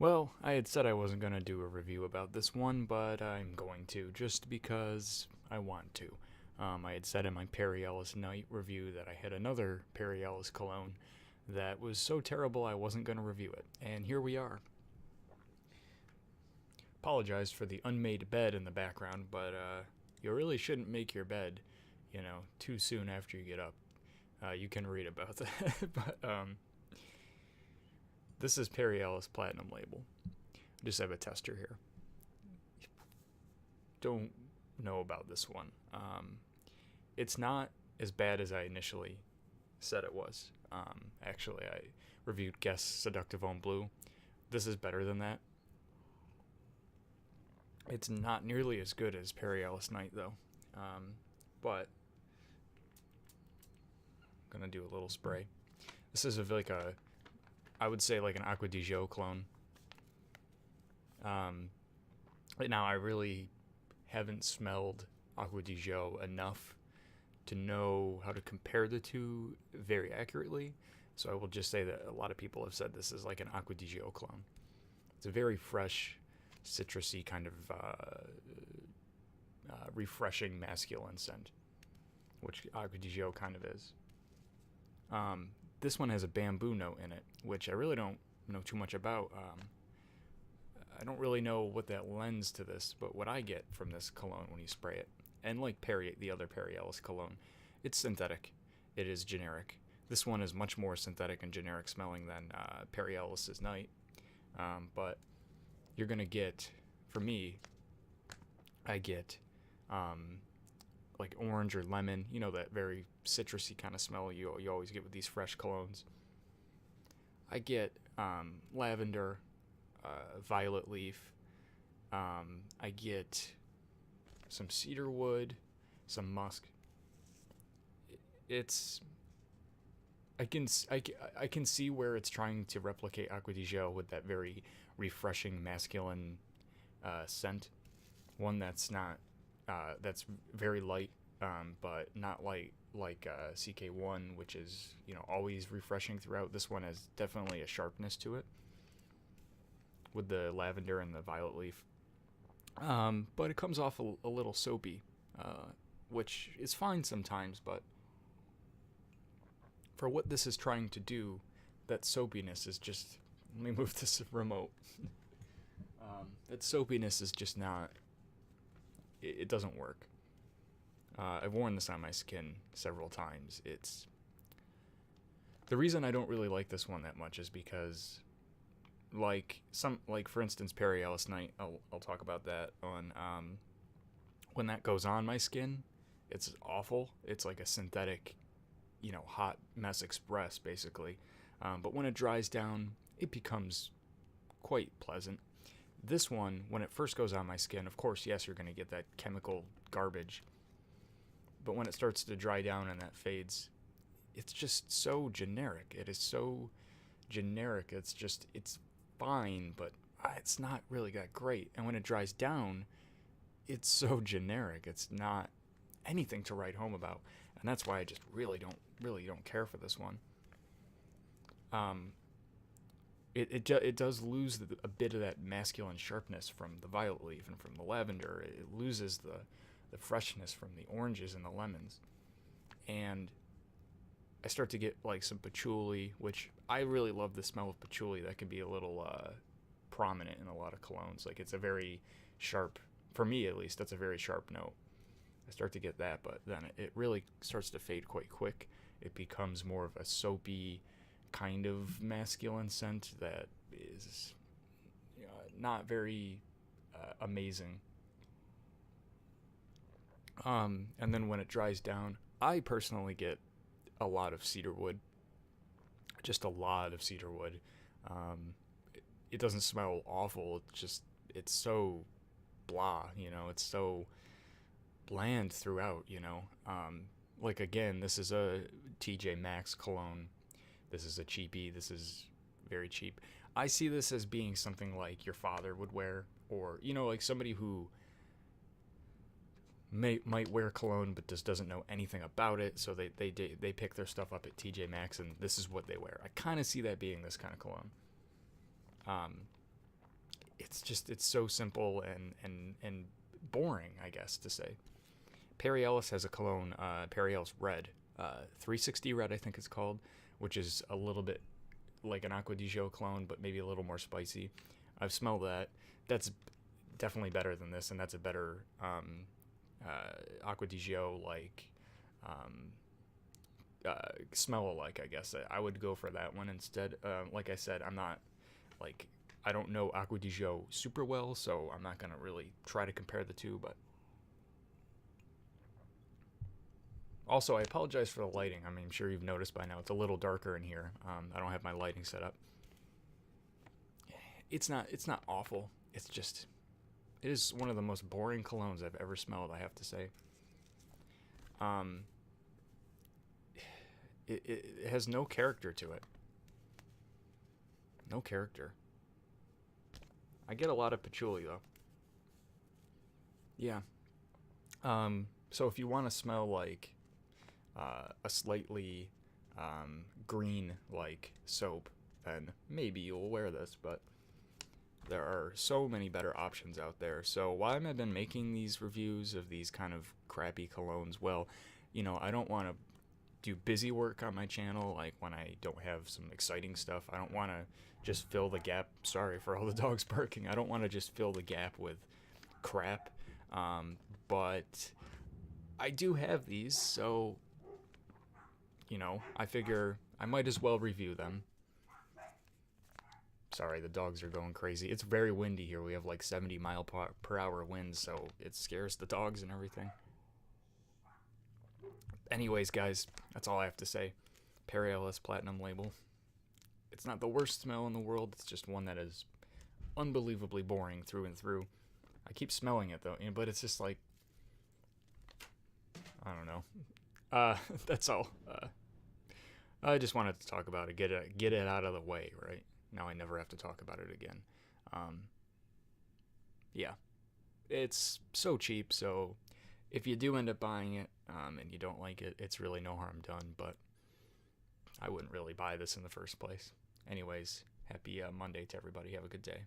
Well, I had said I wasn't going to do a review about this one, but I'm going to, just because I want to. I had said in my Perry Ellis night review that I had another Perry Ellis cologne that was so terrible I wasn't going to review it. And here we are. Apologize for the unmade bed in the background, but you really shouldn't make your bed, too soon after you get up. You can read about that. But this is Perry Ellis Platinum Label. I just have a tester here. Don't know about this one. It's not as bad as I initially said it was. Actually, I reviewed Guess Seductive on Blue. This is better than that. It's not nearly as good as Perry Ellis Night, though. But I'm gonna do a little spray. This is I would say like an Aqua di Gio clone. Now I really haven't smelled Aqua di Gio enough to know how to compare the two very accurately. So I will just say that a lot of people have said this is like an Aqua di Gio clone. It's a very fresh, citrusy kind of refreshing masculine scent, which Aqua di Gio kind of is. This one has a bamboo note in it, which I really don't know too much about. I don't really know what that lends to this, but what I get from this cologne when you spray it, and like the other Perry Ellis cologne, it's synthetic. It is generic. This one is much more synthetic and generic smelling than Perry Ellis's Night. But you're gonna get, for me, I get like orange or lemon, that very citrusy kind of smell you always get with these fresh colognes. I get lavender, violet leaf. I get some cedar wood, some musk. It's I can see where it's trying to replicate Aqua di Gio with that very refreshing masculine scent. One that's not that's very light, but not light like CK1, which is always refreshing throughout. This one has definitely a sharpness to it with the lavender and the violet leaf, but it comes off a little soapy, which is fine sometimes. But for what this is trying to do, that soapiness is just. Let me move this remote. That soapiness is just not. It doesn't work. I've worn this on my skin several times. It's the reason I don't really like this one that much is because, like for instance, Perry Ellis Night. I'll talk about that on when that goes on my skin. It's awful. It's like a synthetic, hot mess express basically. But when it dries down, it becomes quite pleasant. This one, when it first goes on my skin, of course, yes, you're going to get that chemical garbage. But when it starts to dry down and that fades, it's just so generic. It is so generic. It's fine, but it's not really that great. And when it dries down, it's so generic. It's not anything to write home about. And that's why I just really don't care for this one. It does lose a bit of that masculine sharpness from the violet leaf and from the lavender. It loses the freshness from the oranges and the lemons. And I start to get like some patchouli, which I really love the smell of patchouli. That can be a little prominent in a lot of colognes. Like it's a very sharp, for me at least, that's a very sharp note. I start to get that, but then it really starts to fade quite quick. It becomes more of a soapy kind of masculine scent that is not very amazing. And then when it dries down, I personally get a lot of cedar wood. Just a lot of cedar wood. It doesn't smell awful. It's so blah, it's so bland throughout, Like again, this is a TJ Maxx cologne. This is a cheapie. This is very cheap. I see this as being something like your father would wear, or like somebody who might wear cologne but just doesn't know anything about it, so they pick their stuff up at TJ Maxx and this is what they wear. I kind of see that being this kind of cologne. it's so simple and boring, I guess, to say. Perry Ellis has a cologne, Perry Ellis Red, 360 Red, I think it's called, which is a little bit like an Acqua di Gio cologne, but maybe a little more spicy. I've smelled that. That's definitely better than this, and that's a better Acqua di Gio, like, smell alike, I guess. I would go for that one instead. Like I said, I'm not, like, I don't know Acqua di Gio super well, so I'm not going to really try to compare the two, but also, I apologize for the lighting. I mean, I'm sure you've noticed by now it's a little darker in here. I don't have my lighting set up. It's not awful. It's just, it is one of the most boring colognes I've ever smelled, I have to say. It has no character to it. No character. I get a lot of patchouli though. Yeah. So if you want to smell like a slightly green like soap, then maybe you'll wear this, but there are so many better options out there. So why have I been making these reviews of these kind of crappy colognes? Well, you know, I don't want to do busy work on my channel, like when I don't have some exciting stuff. I don't want to just fill the gap. Sorry for all the dogs barking. I don't want to just fill the gap with crap. But I do have these, so, you know, I figure I might as well review them. Sorry, the dogs are going crazy. It's very windy here. We have like 70-mile-per-hour winds, so it scares the dogs and everything. Anyways, guys, that's all I have to say. Perry Ellis Platinum label. It's not the worst smell in the world. It's just one that is unbelievably boring through and through. I keep smelling it, though, but it's just like, I don't know. That's all. I just wanted to talk about it, get it out of the way, right? Now I never have to talk about it again. Yeah. It's so cheap, so if you do end up buying it and you don't like it, it's really no harm done, but I wouldn't really buy this in the first place. Anyways, happy Monday to everybody. Have a good day.